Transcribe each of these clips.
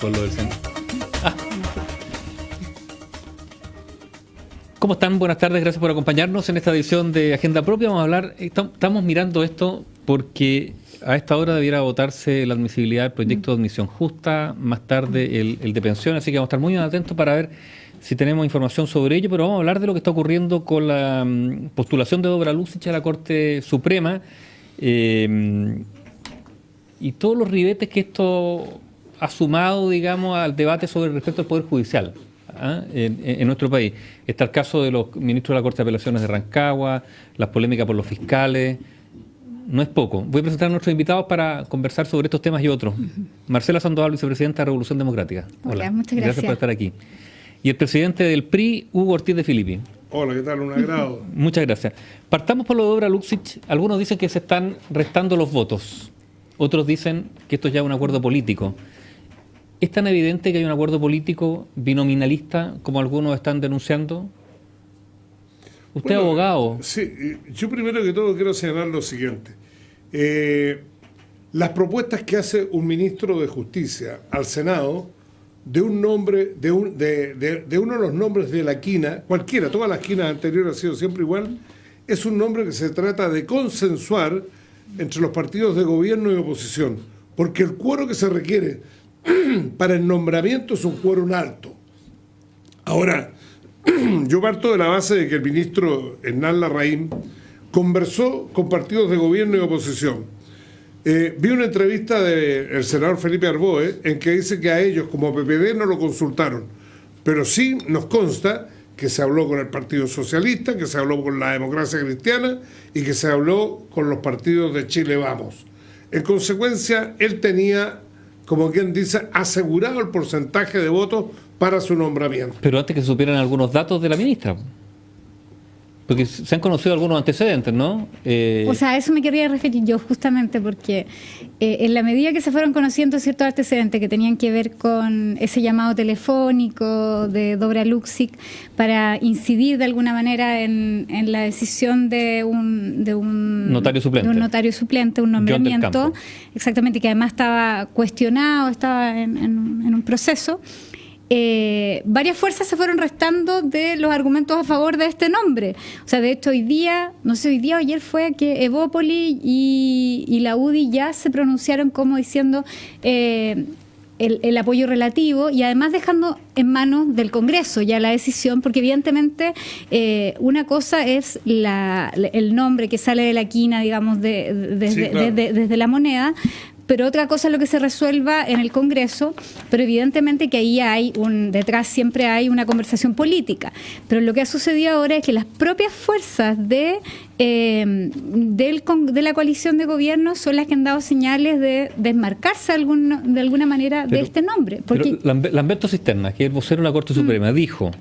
pueblo del centro. ¿Cómo están? Buenas tardes, gracias por acompañarnos en esta edición de Agenda Propia. Vamos a hablar, estamos mirando esto porque a esta hora debiera votarse la admisibilidad del proyecto de admisión justa, más tarde el de pensión, así que vamos a estar muy atentos para ver si tenemos información sobre ello, pero vamos a hablar de lo que está ocurriendo con la postulación de Dobra Luksic a la Corte Suprema y todos los ribetes que esto ha sumado, digamos, al debate sobre respecto al Poder Judicial en nuestro país. Está el caso de los ministros de la Corte de Apelaciones de Rancagua, las polémicas por los fiscales. No es poco. Voy a presentar a nuestros invitados para conversar sobre estos temas y otros. Marcela Sandoval, vicepresidenta de Revolución Democrática. Hola, muchas gracias. Gracias por estar aquí. Y el presidente del PRI, Hugo Ortiz de Filippi. Hola, ¿qué tal? Un agrado. Muchas gracias. Partamos por lo de Dobra Luksic. Algunos dicen que se están restando los votos. Otros dicen que esto es ya un acuerdo político. ¿Es tan evidente que hay un acuerdo político binominalista como algunos están denunciando? Usted, Bueno, abogado. Sí, yo primero que todo quiero señalar lo siguiente. Las propuestas que hace un ministro de Justicia al Senado de un nombre, de uno de los nombres de la quina, cualquiera, todas las quinas anteriores ha sido siempre igual, es un nombre que se trata de consensuar entre los partidos de gobierno y oposición, porque el quórum que se requiere para el nombramiento es un quórum alto. Ahora, yo parto de la base de que el ministro Hernán Larraín conversó con partidos de gobierno y oposición. Vi una entrevista del senador Felipe Arboe en que dice que a ellos como PPD no lo consultaron, pero sí nos consta que se habló con el Partido Socialista, que se habló con la Democracia Cristiana y que se habló con los partidos de Chile Vamos. En consecuencia, él tenía, como quien dice, asegurado el porcentaje de votos para su nombramiento. Pero antes que se supieran algunos datos de la ministra. Porque se han conocido algunos antecedentes, ¿no? O sea, a eso me quería referir yo justamente porque en la medida que se fueron conociendo ciertos antecedentes que tenían que ver con ese llamado telefónico de Dobra Luksic para incidir de alguna manera en la decisión de un notario suplente, un nombramiento, exactamente, que además estaba cuestionado, estaba en un proceso. Varias fuerzas se fueron restando de los argumentos a favor de este nombre. O sea, de hecho hoy día, no sé, hoy día o ayer fue que Evópoli y la UDI ya se pronunciaron como diciendo el apoyo relativo y además dejando en manos del Congreso ya la decisión, porque evidentemente una cosa es el nombre que sale de la quina, digamos, desde la moneda, pero otra cosa es lo que se resuelva en el Congreso, pero evidentemente que ahí detrás siempre hay una conversación política. Pero lo que ha sucedido ahora es que las propias fuerzas de la coalición de gobierno son las que han dado señales de desmarcarse de alguna manera de este nombre. Porque Lamberto Cisterna, que es el vocero de la Corte Suprema, dijo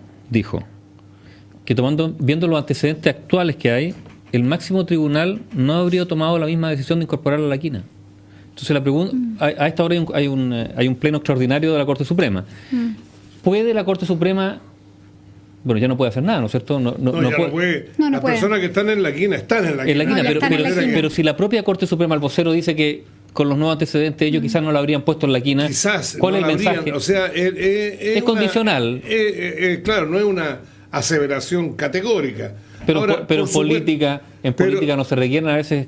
que viendo los antecedentes actuales que hay, el máximo tribunal no habría tomado la misma decisión de incorporarla a la quina. Entonces la pregunta, a esta hora hay un pleno extraordinario de la Corte Suprema. ¿Puede la Corte Suprema, bueno, ya no puede hacer nada, ¿no es cierto? No puede. Las personas que están en la quina están en la quina. Pero si la propia Corte Suprema, el vocero, dice que con los nuevos antecedentes ellos quizás no la habrían puesto en la quina. Quizás. ¿Cuál es el mensaje? O sea, es condicional. Claro, no es una aseveración categórica. Pero en política no se requieren a veces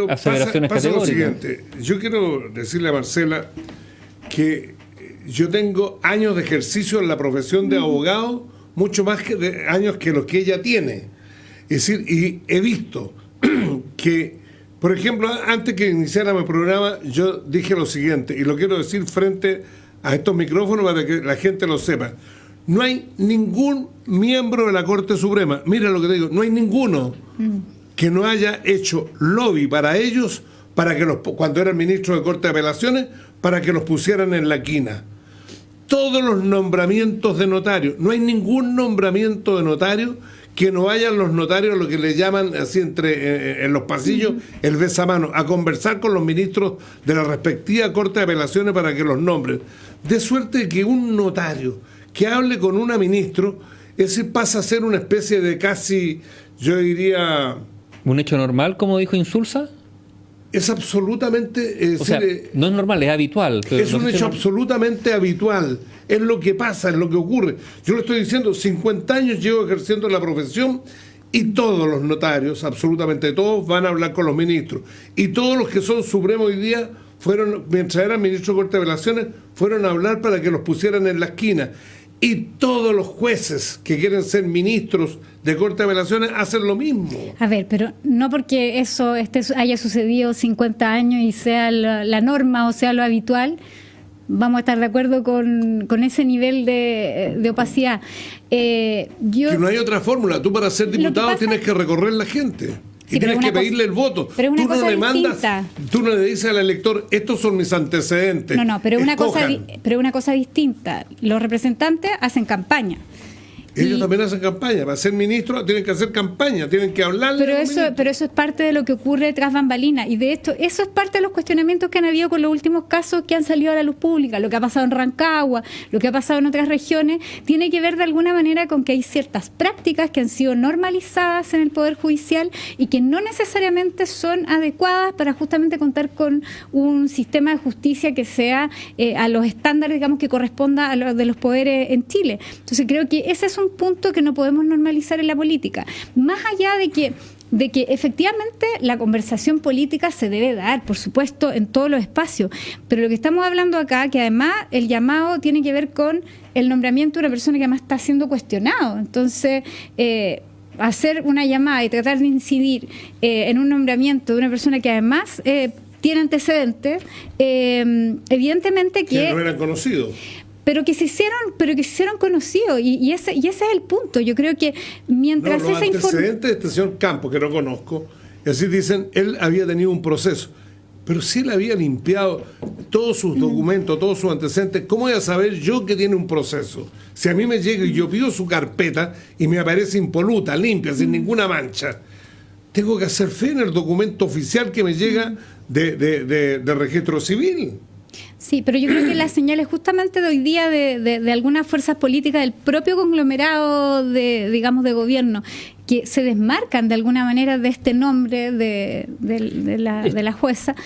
aseveraciones pasa categóricas. Lo siguiente, yo quiero decirle a Marcela que yo tengo años de ejercicio en la profesión de abogado, mucho más años que los que ella tiene. Es decir, y he visto que, por ejemplo, antes que iniciáramos el programa, yo dije lo siguiente, y lo quiero decir frente a estos micrófonos para que la gente lo sepa. No hay ningún miembro de la Corte Suprema, mira lo que te digo, no hay ninguno que no haya hecho lobby para ellos, para que cuando era el ministro de Corte de Apelaciones, para que los pusieran en la quina. Todos los nombramientos de notarios, no hay ningún nombramiento de notario que no vayan los notarios, lo que le llaman así en los pasillos, el besamano, a conversar con los ministros de la respectiva Corte de Apelaciones para que los nombren. De suerte que un notario que hable con una ministro, ese pasa a ser una especie de casi, yo diría... ¿Un hecho normal, como dijo Insulza? Es absolutamente... O sea, no es normal, es habitual. Pero es un hecho absolutamente habitual. Es lo que pasa, es lo que ocurre. Yo le estoy diciendo, 50 años llevo ejerciendo la profesión y todos los notarios, absolutamente todos, van a hablar con los ministros. Y todos los que son supremos hoy día fueron, mientras eran ministros de Corte de Apelaciones, fueron a hablar para que los pusieran en la esquina. Y todos los jueces que quieren ser ministros de Corte de Apelaciones hacen lo mismo. A ver, pero no porque eso haya sucedido 50 años y sea la norma o sea lo habitual, vamos a estar de acuerdo con ese nivel de opacidad. Que no hay otra fórmula. Tú para ser diputado tienes que recorrer la gente. Sí, y tienes que pedirle el voto. Pero tú no le mandas, tú no le dices al elector, estos son mis antecedentes. No, pero una cosa distinta. Los representantes hacen campaña. Ellos también hacen campaña. Para ser ministro tienen que hacer campaña, tienen que hablarle. Pero eso es parte de lo que ocurre tras bambalinas. Y de esto, eso es parte de los cuestionamientos que han habido con los últimos casos que han salido a la luz pública. Lo que ha pasado en Rancagua, lo que ha pasado en otras regiones, tiene que ver de alguna manera con que hay ciertas prácticas que han sido normalizadas en el Poder Judicial y que no necesariamente son adecuadas para justamente contar con un sistema de justicia que sea a los estándares, digamos, que corresponda a los de los poderes en Chile. Entonces creo que ese es un punto que no podemos normalizar en la política. Más allá de que efectivamente la conversación política se debe dar, por supuesto, en todos los espacios, pero lo que estamos hablando acá, que además el llamado tiene que ver con el nombramiento de una persona que además está siendo cuestionado. Entonces, hacer una llamada y tratar de incidir en un nombramiento de una persona que además tiene antecedentes, evidentemente que no eran conocidos. Pero que se hicieron conocidos y ese es el punto. Yo creo que mientras los antecedentes de este señor Campos, que no conozco, y así dicen, él había tenido un proceso, pero si él había limpiado todos sus documentos, todos sus antecedentes, ¿cómo voy a saber yo que tiene un proceso? Si a mí me llega y yo pido su carpeta y me aparece impoluta, limpia, sin ninguna mancha, tengo que hacer fe en el documento oficial que me llega de registro civil. Sí, pero yo creo que las señales justamente de hoy día de algunas fuerzas políticas del propio conglomerado digamos, de gobierno, que se desmarcan de alguna manera de este nombre de la jueza,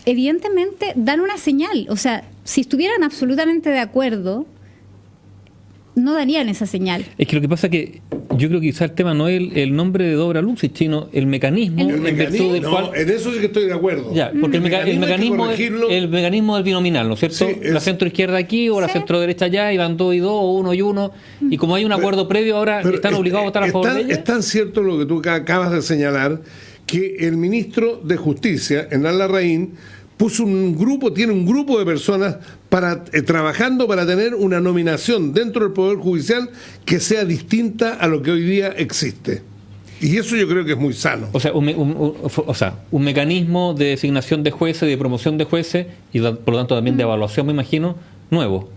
evidentemente dan una señal. O sea, si estuvieran absolutamente de acuerdo, no darían esa señal. Es que lo que pasa es que yo creo que quizá el tema no es el nombre de Dobra Luxich, sino el mecanismo en virtud del cual... En eso sí que estoy de acuerdo. Ya, porque el mecanismo del binominal, ¿no es cierto? Sí, la centro izquierda aquí o la centro derecha allá, y van 2 y 2 o 1 y 1, y como hay un acuerdo previo ahora, están obligados a votar a favor de ella. Es tan cierto lo que tú acabas de señalar, que el ministro de Justicia, Hernán Larraín, tiene un grupo de personas trabajando para tener una nominación dentro del Poder Judicial que sea distinta a lo que hoy día existe. Y eso yo creo que es muy sano. O sea, un mecanismo de designación de jueces, de promoción de jueces y por lo tanto también de evaluación, me imagino, nuevo.